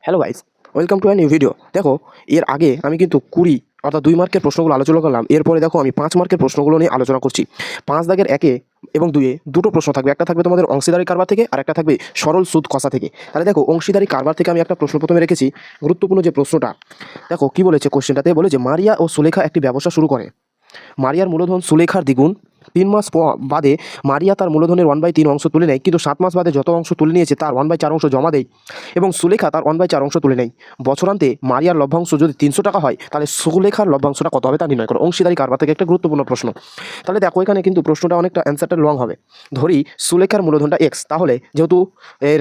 Hello guys, welcome to a new video. দেখো, এর আগে আমি কিন্তু 20 অর্থাৎ 2 মার্কের প্রশ্নগুলো আলোচনা করলাম। এরপরে দেখো আমি 5 মার্কের প্রশ্নগুলো নিয়ে আলোচনা করছি। 5 দাগের 1 এবং 2 দুটো প্রশ্ন থাকবে। একটা থাকবে তোমাদের অংশীদারি কারবার থেকে, আর একটা থাকবে সরল সুদ কষা থেকে। তাহলে দেখো, অংশীদারি কারবার থেকে আমি একটা প্রশ্ন প্রথমে রেখেছি। গুরুত্বপূর্ণ যে প্রশ্নটা, দেখো কি বলেছে কোশ্চেনটাতে, বলে যে মারিয়া ও সুলেখা একটি ব্যবসা শুরু করে। মারিয়ার মূলধন সুলেখার দ্বিগুণ। 3 মাস বাদে মারিয়া তার মূলধনের 1/3 অংশ তুলে নেয়, কিন্তু 7 মাস বাদে যত অংশ তুলে নিয়েছে তার 1/4 অংশ জমা দেয় এবং সুলেখা তার 1/4 অংশ তুলে নেয়। বছরান্তে মারিয়ার লভ্যাংশ যদি 300 টাকা হয়, তাহলে সুলেখার লভ্যাংশটা কত হবে তা নির্ণয় করো। অংশীদারি কারবার থেকে একটা গুরুত্বপূর্ণ প্রশ্ন। তাহলে দেখো, এখানে কিন্তু প্রশ্নটা অনেকটা অ্যান্সারটা লং হবে। ধরি সুলেখার মূলধনটা এক্স, তাহলে যেহেতু এর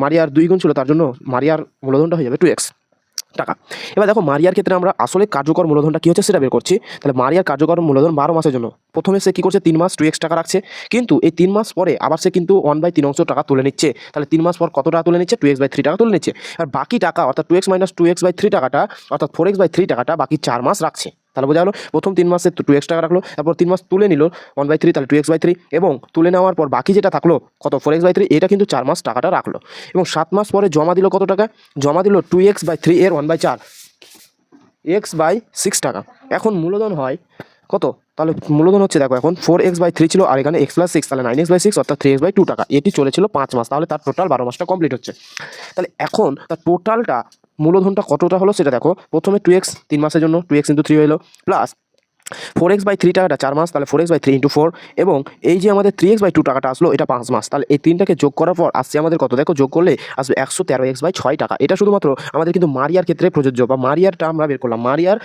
মারিয়ার 2 গুণ ছিল, তার জন্য মারিয়ার মূলধনটা হয়ে যাবে 2x টাকা। এবার দেখো, মারিয়ার ক্ষেত্রে আমরা আসলে কার্যকর মূলধনটা কী হচ্ছে সেটা বের করছি। তাহলে মারিয়ার কার্যকর মূলধন 12 মাসের জন্য। প্রথমে সে কী করছে, 3 মাস 2x টাকা রাখছে, কিন্তু এই 3 মাস পরে আবার সে কিন্তু 1/3 অংশ টাকা তুলে নিচ্ছে। তাহলে 3 মাস পর কত টাকা তুলে নিচ্ছে, 2x/3 টাকা তুলে নিচ্ছে। আর বাকি টাকা অর্থাৎ 2x - 2x/3 টাকাটা অর্থাৎ 4x/3 টাকাটা বাকি 4 মাস রাখছে। তাহলে বোঝা গেলো, প্রথম 3 মাসে 2x টাকা রাখলো, তারপর 3 মাস তুলে নিল 1/3, তাহলে 2x/3, এবং তুলে নেওয়ার পর বাকি যেটা থাকলো কত, 4x/3, এটা কিন্তু 4 মাস টাকাটা রাখলো। এবং 7 মাস পরে জমা দিল কত টাকা, জমা দিল 2x/3 এর 1/4, x/6 টাকা। এখন মূলধন হয় কত, তাহলে মূলধন হচ্ছে, দেখো এখন 4x/3 ছিল, আর এখানে x+6, তাহলে 9x/6 অর্থাৎ 3x/2 টাকা। এটি চলেছিল 5 মাস, তাহলে তার টোটাল 12 মাসটা কমপ্লিট হচ্ছে। তাহলে এখন তার টোটালটা মূলধনটা কতটা হলো সেটা দেখো। প্রথমে 2x 3 মাসের জন্য 2x × 3 হলো, প্লাস 4x/3 টাকাটা 4 মাস, তাহলে 4x/3 × 4, এবং এই যে আমাদের 3x/2 টাকাটা আসলো, এটা 5 মাস। তাহলে এই তিনটাকে যোগ করার পর আসছে আমাদের কত, দেখো যোগ করলে আসবে 113x/6 টাকা। এটা শুধুমাত্র আমাদের কিন্তু মারিয়ার ক্ষেত্রে প্রযোজ্য, বা মারিয়ারটা আমরা বের করলাম, মারিয়ার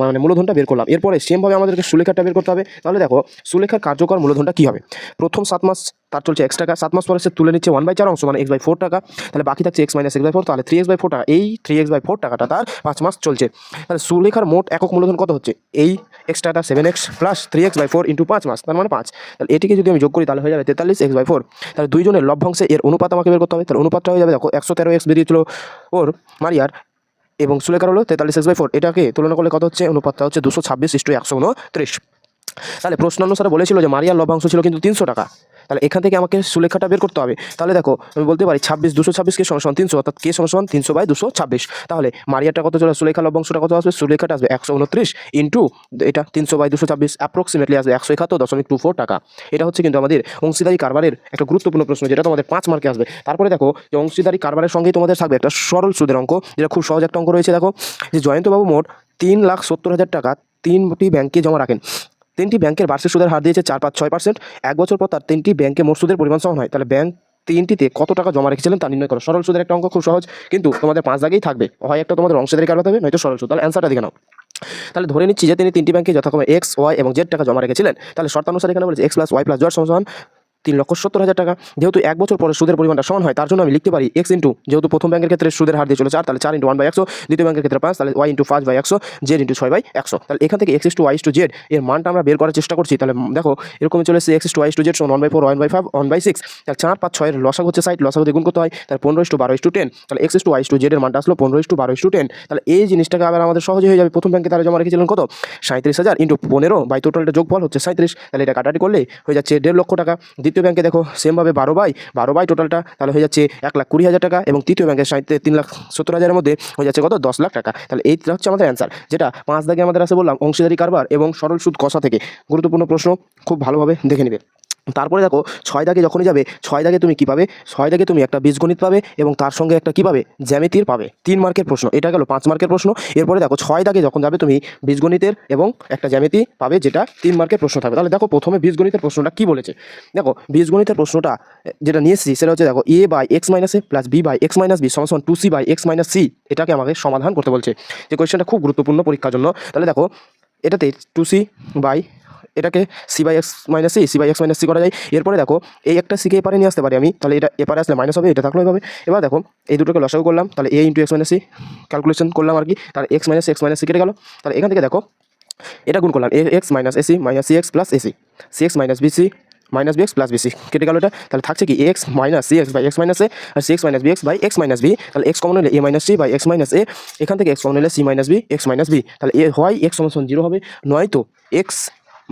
মানে মূলধনটা বের করলাম। এরপরে সেমভাবে আমাদেরকে সুলেখাটা বের করতে হবে। তাহলে দেখো, সুলেখার কার্যকর মূলধনটা কী হবে, প্রথম 7 মাস তার চলছে x টাকা, 7 মাস পরে সে তুলে নিচ্ছে 1/4 অংশ, মানে x/4 টাকা। তাহলে বাকি থাকছে x - x/4, তাহলে 3x/4 টাকা। এই 3x/4 টাকাটা তার 5 মাস চলছে। তাহলে সুলেখার মোট একক মূলধন কত হচ্ছে, এই x টাকাটা 7x প্লাস 3x/4 × 5 মাস, তার মানে 5। তাহলে এটিকে যদি আমি যোগ করি, তাহলে হয়ে যাবে 43x/4। তাহলে দুইজনের লভ্যাংশে এর অনুপাত আমাকে বের করতে হবে। তাহলে অনুপাতটা হয়ে যাবে, দেখো 113x বেরিয়েছিল ওর মারিয়ার, এবং সুলেখার হলো 43x/4। এটাকে তুলনা করলে কত হচ্ছে, অনুপাতটা হচ্ছে 226:129। তাহলে প্রশ্ন অনুসারে বলেছিল যে মারিয়ার লভ্যাংশ ছিল কিন্তু 300 টাকা। তাহলে এখান থেকে আমাকে সুলেখাটা বের করতে হবে। তাহলে দেখো, আমি বলতে পারি 226কে = 300, অর্থাৎ কে = 300/226। তাহলে মারিয়াটা কত চলে, সুলেখা লভ্যাংশটা কত আসবে, সুলেখাটা আসবে 129 ইন্টু এটা 300/226, অ্যাপ্রক্সিমেটলি আসবে 171.24 টাকা। এটা হচ্ছে কিন্তু আমাদের অংশীদারি কারবারের একটা গুরুত্বপূর্ণ প্রশ্ন, যেটা তোমাদের 5 মার্কে আসবে। তারপরে দেখো, যে অংশীদারি কারবারের সঙ্গেই তোমাদের থাকবে একটা সরল সুদের অঙ্ক, যেটা খুব সহজ একটা অঙ্ক রয়েছে। দেখো, যে জয়ন্তবাবু মোট 3,70,000 টাকা 3টি ব্যাংকে জমা রাখেন। 3টি ব্যাংকের বার্ষিক সুদের হার দিয়েছে 4, 5, 6%। 1 বছর পর তার 3টি ব্যাংকে মোট সুদের পরিমাণ সমান হয়। তাহলে ব্যাংক 3টিতে কত টাকা জমা রেখেছিলেন তা নির্ণয় করো। সরল সুদের একটা অঙ্ক, খুব সহজ, কিন্তু তোমাদের 5 দাগেই থাকবে, হয় একটা তোমাদের অংশীদারি কারবার হবে, নয়তো সরল সুদ। তাহলে অ্যান্সারটা দেখে নাও। তাহলে ধরে নিচ্ছি যে তিনি 3টি ব্যাংকে যথাক্রমে x, y এবং z টাকা জমা রেখেছিলেন। তাহলে শর্তানুসারে এখানে বলেছে x + y + z সমান 3,70,000 টাকা। যেহেতু 1 বছর পরে সুদের পরিমাণটা সমান হয়, তার জন্য আমি লিখতে পারি x ইন্টু, যেহেতু প্রথম ব্যাংকের ক্ষেত্রে সুদের হার দিয়েছিল 4, তাহলে 4 × 1/100, দ্বিতীয় ব্যাংকের ক্ষেত্রে 5, তাহলে y × 5/100, z × 6/100। তাহলে এখান থেকে x = y = z এর মানটা আমরা বের করার চেষ্টা করছি। তাহলে দেখো, এরকমই চলে এসেছে, x = y = z = 1/4, 1/5, 1/6। তাহলে 4, 5, 6 এর লসাগু হচ্ছে 60, লসাগু দিয়ে গুণ করতে হয়। তাহলে 15:12:10। তাহলে x = y = z এর মানটা আসলো 15:12:10। তাহলে এই জিনিসটাকে আবার আমাদের সহজে হয়ে যাবে। প্রথম ব্যাংকে তারা জমা রেখেছিলেন কত, 37,000 × 15 বাই টোটালটা যোগফল হচ্ছে 37। তাহলে এটা কাটাকাটি করলে হয়ে যাচ্ছে 1.5 লক্ষ টাকা। দ্বিতীয় ব্যাংকে দেখো সেমভাবে 12 বাই টোটালটা, তাহলে হয়ে যাচ্ছে 1,20,000 টাকা, এবং তৃতীয় ব্যাংকের 3,70,000 এর মধ্যে হয়ে যাচ্ছে কত, 10 লাখ টাকা। তাহলে এইটা হচ্ছে আমাদের অ্যান্সার, যেটা 5 দাগে আমাদের আছে বললাম অংশীদারি কারবার এবং সরল সুদ কষা থেকে। গুরুত্বপূর্ণ প্রশ্ন, খুব ভালোভাবে দেখে নেবে। তারপরে দেখো, 6 দাগে যখনই যাবে, 6 দাগে তুমি কী পাবে, 6 দাগে তুমি একটা বীজগণিত পাবে, এবং তার সঙ্গে একটা কী পাবে, জ্যামিতির পাবে। 3 মার্কের প্রশ্ন, এটা গেল 5 মার্কের প্রশ্ন। এরপরে দেখো, 6 দাগে যখন যাবে তুমি বীজগণিতের এবং একটা জ্যামিতি পাবে, যেটা 3 মার্কের প্রশ্ন থাকবে। তাহলে দেখো, প্রথমে বীজগণিতের প্রশ্নটা কী বলেছে। দেখো, বীজগণিতের প্রশ্নটা যেটা নিয়ে এসেছি সেটা হচ্ছে, দেখো a/x - a plus b/x - b সমান 2c/x - c। এটাকে আমাকে সমাধান করতে বলছে। যে কোয়েশ্চেনটা খুব গুরুত্বপূর্ণ পরীক্ষার জন্য। তাহলে দেখো, এটাতে 2c বাই, এটাকে c/x - c, c/x - c করা যায়। এরপরে দেখো, এই একটা c কে এপারে নিয়ে আসতে পারি আমি, তাহলে এটা এপারে আসলে মাইনাস হবে, এটা থাকলো এভাবে। এবার দেখো, এই দুটোকে লসাগু করলাম, তাহলে a × x - c ক্যালকুলেশন করলাম আর কি। তাহলে x - x - c কেটে গেল। তাহলে এখান থেকে দেখো, এটা গুণ করলাম, ax - ac - cx + ac, cx - bc - bx + bc কেটে গেল এটা। তাহলে থাকছে কি, ax - cx/x - a আর cx - bx/x - b। তাহলে x কমন হলে a - c/x - a, এখান থেকে x কমন হলে c - b x - b। তাহলে হয় x = 0 হবে, নয়তো x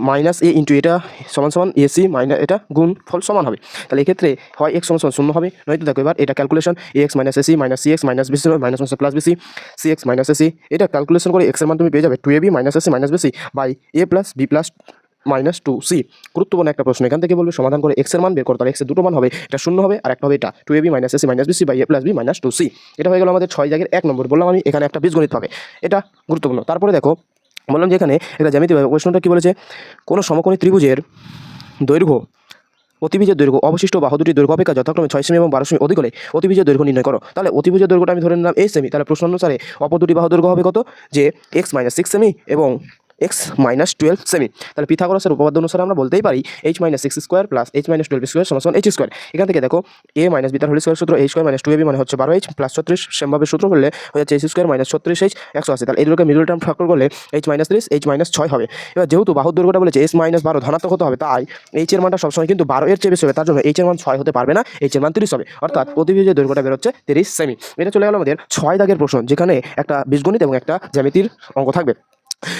মাইনাস এ ইন্টু এটা সমান সমান এসি মাইনাস এটা গুণ ফল সমান হবে। তাহলে এক্ষেত্রে হয় এক্স সমান সমান শূন্য হবে, নয়তো দেখো এবার এটা calculation a x minus AC minus c x minus bc minus plus bc c x minus ac, এটা ক্যালকুলেশন করে এক্সের মান তুমি পেয়ে যাবে 2ab minus AC minus BC by A plus b plus minus 2c। গুরুত্বপূর্ণ একটা প্রশ্ন, এখান থেকে বলবে সমাধান করে এক্সের মান বের করো। তাহলে এক্সের দুটো মান হবে, এটা শূন্য হবে আর একটা হবে এটা 2ab minus AC minus BC by A plus B minus 2c। এটা হয়ে গেল আমাদের 6 জায়গার 1 নম্বর। বললাম আমি এখানে একটা বীজগণিত পাবে, এটা গুরুত্বপূর্ণ। তারপরে দেখো বললাম যে এখানে এটা জ্যামিতি পাবে। প্রশ্নটা কি বলেছে, কোনো সমকোণী ত্রিভুজের দৈর্ঘ্য অতিভুজের দৈর্ঘ্য অবশিষ্ট বাহু দুটির দৈর্ঘ্য অপেক্ষা যথাক্রমে 6 সেমি এবং 12 সেমি অধিক হলে অতিভুজের দৈর্ঘ্য নির্ণয় করো। তাহলে অতিভুজের দৈর্ঘ্যটা আমি ধরে নিলাম 8 সেমি, তাহলে প্রশ্ন অনুসারে অপর দুটি বাহু দৈর্ঘ্য হবে কত, যে এক্স মাইনাস 6 সেমি এবং এক্স মাইনাস 12 সেমি। তাহলে পিথাগোরাসের উপপাদ্য অনুসারে আমরা বলতেই পারি H minus 6 square plus H minus 12 square সমান এইচ স্কোয়ার। এখান থেকে দেখো এ মাইনাস বি তার হোল স্কোয়ার সূত্র এইচ স্কোয়ার মাইনাস 2ab মানে হচ্ছে 12h প্লাস 36 সেমভাবে সূত্র করলে হয়ে যাচ্ছে এইচ স্কোয়ার মাইনাস 36h 180। তাহলে এই দুটোকে মিডল টার্ম ফ্যাক্টর করলে এইচ মাইনাস 30 এইচ মাইনাস 6 হবে। এবার যেহেতু বাহুর দৈর্ঘ্যটা বলেছে এস মাইনাস 12 ধনাত্মক হতে হবে, তাই এইচ এর মানটা সবসময় কিন্তু 12 এর চেয়ে বেশি হবে, তার জন্য এইচ এর মান 6 হতে পারবে না, এইচ এর মান 30 হবে, অর্থাৎ অতিভুজের দৈর্ঘ্যটা বেরোচ্ছে 30 সেমি। এটা চলে গেল আমাদের 6 দাগের প্রশ্ন, যেখানে একটা বীজগণিত এবং একটা জ্যামিতির অঙ্ক থাকবে।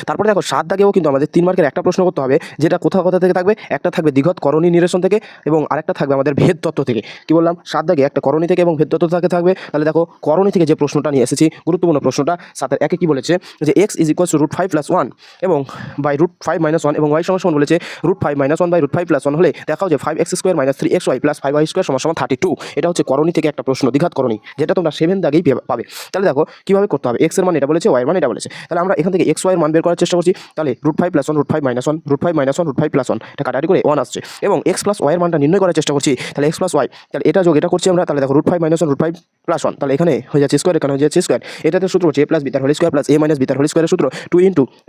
তারপরে দেখো 7 দাগেও কিন্তু আমাদের 3 মার্কের একটা প্রশ্ন করতে হবে, যেটা কোথা থেকে থাকবে, একটা থাকবে দ্বিঘাত করণী নিরসন থেকে এবং আরেকটা থাকবে আমাদের ভেদ তত্ত্ব থেকে। কি বললাম, 7 দাগে একটা করণী থেকে এবং ভেদ তত্ত্ব থেকে থাকবে। তাহলে দেখো করণী থেকে যে প্রশ্নটা নিয়ে এসেছি, গুরুত্বপূর্ণ প্রশ্নটা 7-এর 1-এ কি বলেছে, যে x ইজ ইকুয়ালস টু √5 + 1 এবং বাই √5 - 1 এবং y সমান বলেছে √5 - 1 বাই √5 + 1 হলে দেখাও যে 5x² - 3xy + 5y² = 32। এটা হচ্ছে করণী থেকে একটা প্রশ্ন, দ্বিঘাত করণী, যেটা তোমরা 7 দাগেই পাবে। তাহলে দেখো কিভাবে করতে হবে, x এর মান এটা বলেছে, y এর মান এটা বলেছে। তাহলে আমরা এখান থেকে x y এর মান বের করার চেষ্টা করছি। তাহলে √5 + 1 √5 - 1 √5 - 1 √5 + 1 এটা কাটাকাটি করে 1 আসছে এবং x + y এর মানটা নির্ণয় করার চেষ্টা করছি। তাহলে x + y, তাহলে এটা যোগ এটা করছি আমরা। তাহলে দেখো √5 - 1 √5 + 1, তাহলে এখানে হয়ে যাচ্ছে স্কয়ার, এখানে হয়ে যাচ্ছে স্কয়ার। এটাতে সূত্র হচ্ছে a + b তার হোল স্কয়ার + a - b তার হোল স্কয়ারের সূত্র 2 *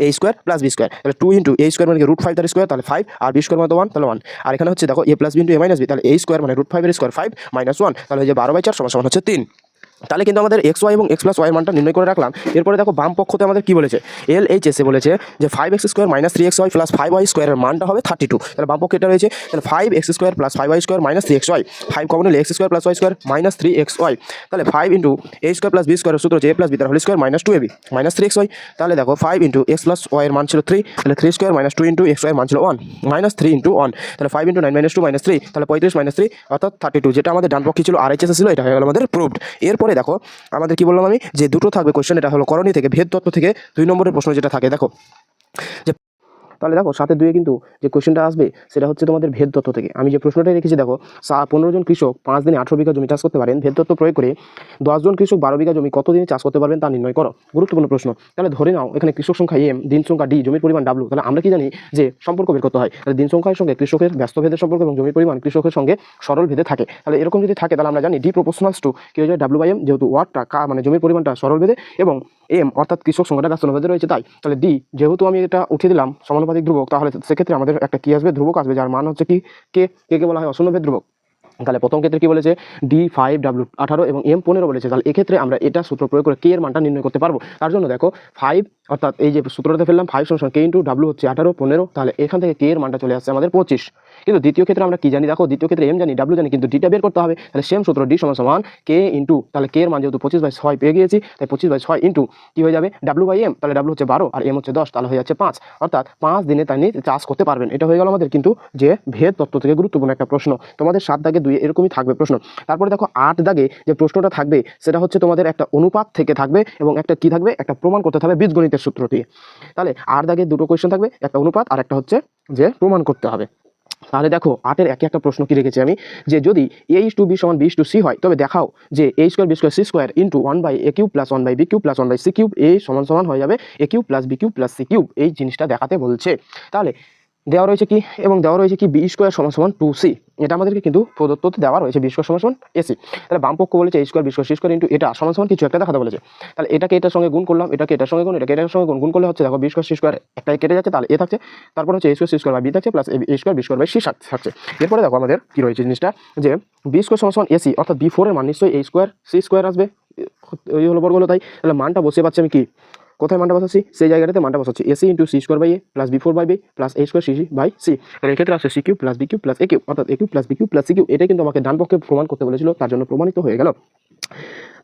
a² + b²। তাহলে 2 * a² মানে কি √5 তার স্কয়ার, তাহলে 5 আর b² মানে 1, তাহলে 1। আর এখানে হচ্ছে দেখো a + b * a - b, তাহলে a² মানে √5 এর স্কয়ার 5 - 1, তাহলে হয়ে যায় 12/4 = হচ্ছে 3। তাহলে কিন্তু আমাদের এক্স ওয়াই এবং x + y এর মানটা নির্ণয় করে রাখলাম। এরপরে দেখো বাম পক্ষতে আমাদের কি বলেছে, LHS বলেছে যে 5x² - 3xy + 5y² এর মানটা হবে 32। তাহলে বাম পক্ষে এটা রয়েছে, তাহলে 5x² + 5y² - 3xy, 5 কমন নিলে x² + y² - 3xy। তাহলে 5 * a² + b² এর সূত্র হচ্ছে a + b তার হোল স্কয়ার -2ab - 3xy। তাহলে দেখো 5 * x + y এর মান ছিল 3, তাহলে 3² - 2 * xy এর মান ছিল 1 -3 * 1, তাহলে 5 * 9 - 2 - 3, তাহলে 35 - 3 অর্থাৎ 32, যেটা আমাদের ডান পক্ষে ছিল RHS ছিল, এটা হয়ে গেল আমাদের প্রুভড। এরপরে দেখো আমাদের কি বললাম আমি, যে দুটো থাকবে কোশ্চেন, এটা হলো করণী থেকে, ভেদ তত্ত্ব থেকে 2 নম্বরের প্রশ্ন যেটা থাকে দেখো যে, তাহলে দেখো 7-এর 2-এ কিন্তু যে কোশ্চেনটা আসবে সেটা হচ্ছে তোমাদের ভেদ তত্ত্ব থেকে। আমি যে প্রশ্নটাই রেখেছি দেখো, 15 জন কৃষক 5 দিনে 18 বিঘা জমি চাষ করতে পারেন, ভেদ তত্ত্ব প্রয়োগ করে 10 জন কৃষক 12 বিঘা জমি কত দিনে চাষ করতে পারবেন তা নির্ণয় করো। গুরুত্বপূর্ণ প্রশ্ন। তাহলে ধরে নাও এখানে কৃষক সংখ্যা m, দিন সংখ্যা d, জমির পরিমাণ w। তাহলে আমরা কি জানি যে সম্পর্ক বের করতে হয়, তাহলে দিন সংখ্যার সঙ্গে কৃষকের ব্যস্ত ভেদের সম্পর্ক এবং জমির পরিমাণ কৃষকের সঙ্গে সরল ভেদে থাকে। তাহলে এরকম যদি থাকে তাহলে আমরা জানি d প্রপোর্শনালস টু কি হয়ে যায় w/m, যেহেতু ওয়াটটা মানে জমির পরিমাণটা সরল ভেদে এবং m অর্থাৎ কৃষক সংখ্যাটা ব্যস্ত ভেদে রয়েছে, তাই তাহলে d যেহেতু আমি এটা উঠিয়ে দিলাম সমানুপাতিক ধ্রুবক, তাহলে সেক্ষেত্রে আমাদের একটা কি আসবে, ধ্রুবক আসবে, যার মান হচ্ছে কি কে কে বলা হয় অশূন্যভেদ ধ্রুবক। তাহলে প্রথম ক্ষেত্রে কি বলেছে, d5w 18 এবং m 15 বলেছে। তাহলে এক্ষেত্রে আমরা এটা সূত্র প্রয়োগ করে কে এর মানটা নির্ণয় করতে পারবো। তার জন্য দেখো 5 অর্থাৎ এই যে সূত্রটাতে ফেললাম 5 = k * w হচ্ছে 18 15, তাহলে এখান থেকে কে এর মানটা চলে আসছে আমাদের 25। কিন্তু দ্বিতীয় ক্ষেত্রে আমরা কি জানি, দেখো দ্বিতীয় ক্ষেত্রে m জানি w জানি, কিন্তু d টা বের করতে হবে। তাহলে সেম সূত্র d = k * তাহলে k এর মান যেহেতু 25/6 পেয়ে গিয়েছি, তাই 25/6 ইন্টু কি হয়ে যাবে w/m, তাহলে w হচ্ছে 12 আর m হচ্ছে 10, তাহলে হয়ে যাচ্ছে 5, অর্থাৎ 5 দিনে তিনি চাষ করতে পারবেন। এটা হয়ে গেল আমাদের কিন্তু যে ভেদ তত্ত্ব থেকে গুরুত্বপূর্ণ একটা প্রশ্ন। তোমাদের 7 দাগে 2 এরকমই থাকবে প্রশ্ন। তারপরে দেখো 8 দাগে যে প্রশ্নটা থাকবে সেটা হচ্ছে তোমাদের একটা অনুপাত থেকে থাকবে এবং একটা কি থাকবে, একটা প্রমাণ করতে থাকবে বীজগণিতের সূত্র দিয়ে। তাহলে 8 দাগে দুটো কোয়েশ্চেন থাকবে, একটা অনুপাত আর একটা হচ্ছে যে প্রমাণ করতে হবে। তাহলে দেখো 8-এর একটা প্রশ্ন কি রেখেছি আমি, যে যদি a/b = b/c হয়, তবে দেখাও যে a² b² c² * 1/a³ + 1/b³ + 1/c³ a সমান হয়ে যাবে a³ + b³ + c³। এই জিনিসটা দেখাতে বলছে। তাহলে দেওয়া রয়েছে কি, এবং দেওয়া রয়েছে কি b² = 2c, এটা আমাদেরকে কিন্তু প্রদত্ততে দেওয়া রয়েছে b² = ac। তাহলে বাম পক্ষ বলেছে a² b² c² * এটা সমান কিছু একটা দেখাতে বলেছে। তাহলে এটাকে এটার সঙ্গে গুণ করলাম, এটাকে এটার সঙ্গে গুণ, এটাকে এটার সঙ্গে গুণ করলে হচ্ছে দেখো b² c² একটা কেটে যাচ্ছে, তাহলে a থাকছে, তারপর হচ্ছে a² c² / b থাকছে প্লাস a² b² / c থাকছে। এরপরে দেখো আমাদের কি রয়েছে জিনিসটা, যে b² = ac অর্থাৎ b4 এর মান নিশ্চয়ই a² c² আসবে, ওই হলো বর্গ হলো, তাই তাহলে মানটা বসিয়ে পাচ্ছি আমি কি, কোথায় মানটা বসাচ্ছি, সেই জায়গাটাতে মানটা বসাচ্ছি ac * c² / a plus b4/b plus a² c/c। তাহলে এক্ষেত্রে আসছে c³ + b³ + a³ অর্থাৎ a³ + b³ + c³। এটাই কিন্তু আমাকে ডান পক্ষে প্রমাণ করতে বলেছিল, তার জন্য প্রমাণিত হয়ে গেল।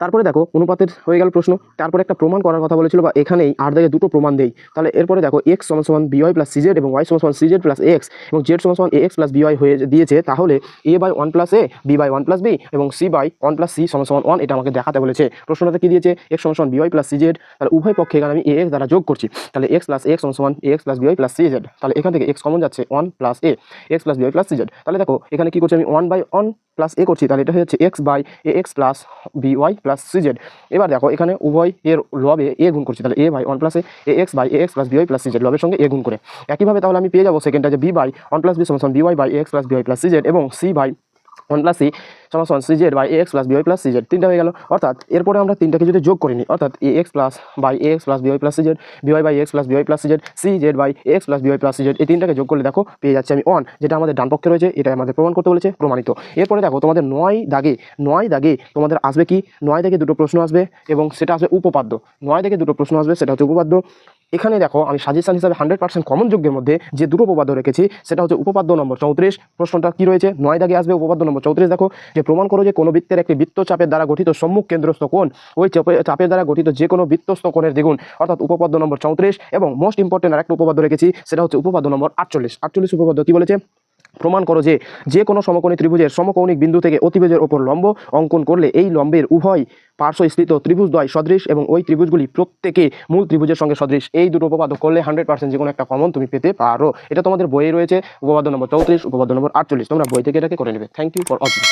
তারপরে দেখো অনুপাতের হয়ে গেল প্রশ্ন, তারপরে একটা প্রমাণ করার কথা বলেছিল বা এখানেই আর দাগে দুটো প্রমাণ দেই। তাহলে এরপরে দেখো এক্স সমান সমান বিওয়াই প্লাস সিজেড এবং ওয়াই সমান সমান সিজেড প্লাস এক্স এবং জেড সমান সমান এ এক্স প্লাস বিওয়াই হয়ে দিয়েছে, তাহলে a by one plus a, b by one plus b এবং C by one plus C সমান সমান ওয়ান, এটা আমাকে দেখাতে বলেছে। প্রশ্নটাতে কি দিয়েছে, এক্স সমান সমান বিওয়াই প্লাস সিজেড, তাহলে উভয় পক্ষে এখানে আমি এ এক্স দ্বারা যোগ করছি, তাহলে এক্স প্লাস এক্স সমান সমান a x plus by plus সিজেড, তাহলে এখান থেকে এক্স কমন যাচ্ছে one plus a x plus by plus সিজেড। তাহলে দেখো এখানে কি করছি আমি one by one plus a করছি, তাহলে এটা হচ্ছে x by A x plus by plus সিজেড। এবার দেখো এখানে উভয় এর লবে এ গুণ করছি, তাহলে a by one plus a x by A x plus by plus সিজেড লবের সঙ্গে এ গুণ করে। একইভাবে তাহলে আমি পেয়ে যাবো সেকেন্ডটা যে B by one plus B সমান সমান B Y by A x plus by plus CZ এবং C by one plus C সমান সমান C Z by A x plus by plus C Z. তিনটা হয়ে গেল, অর্থাৎ এরপরে আমরা তিনটাকে যদি যোগ করে নিই, অর্থাৎ A x plus by A x plus by plus C Z, B Y by X plus by plus C Z, C Z by A x plus by plus C Z, এই তিনটাকে যোগ করলে দেখো পেয়ে যাচ্ছে আমি ওয়ান, যেটা আমাদের ডান পক্ষে রয়েছে, এটা আমাদের প্রমাণ করতে বলেছে, প্রমাণিত। এরপরে দেখো তোমাদের নয় দাগে তোমাদের আসবে কি, নয় দাগে দুটো প্রশ্ন আসবে এবং সেটা আসবে উপপাদ্য। নয় দাগে দুটো প্রশ্ন আসবে, সেটা হচ্ছে উপপাদ্য। এখানে দেখো আমি সাজেশন হিসাবে 100% কমন যোগ্যের মধ্যে যে দুটো উপপাদ্য রেখেছি, সেটা হচ্ছে উপপাদ্য নম্বর 34। প্রশ্নটা কি রয়েছে, নয় দাগে আসবে উপপাদ্য নম্বর 34। দেখো যে প্রমাণ করো যে কোনো বৃত্তের একটি বৃত্তচাপের দ্বারা গঠিত সম্মুখ কেন্দ্রস্থ কোণ ওই চাপের দ্বারা গঠিত যে কোনো বৃত্তস্থ কোণের দ্বিগুণ, অর্থাৎ উপপাদ্য নম্বর 34। এবং মোস্ট ইম্পর্টেন্ট আরেকটা উপপাদ্য রেখেছি, সেটা হচ্ছে উপপাদ্য নম্বর 48। উপপাদ্য কি বলেছে, প্রমাণ করো যে কোনো সমকোণী ত্রিভুজের সমকৌণিক বিন্দু থেকে অতিভুজের ওপর লম্ব অঙ্কন করলে এই লম্বের উভয় পার্শ্ব স্ফীত ত্রিভুজদ্বয় সদৃশ এবং ওই ত্রিভুজগুলি প্রত্যেকে মূল ত্রিভুজের সঙ্গে সদৃশ। এই দুটো উপপাদ্য করলে 100% যে কোনো একটা কমন তুমি পেতে পারো। এটা তোমাদের বইয়ে রয়েছে, উপপাদ্য নম্বর 34, উপপাদ্য নম্বর 48। তোমরা বই থেকে এটাকে করে নেবে। Thank you for watching.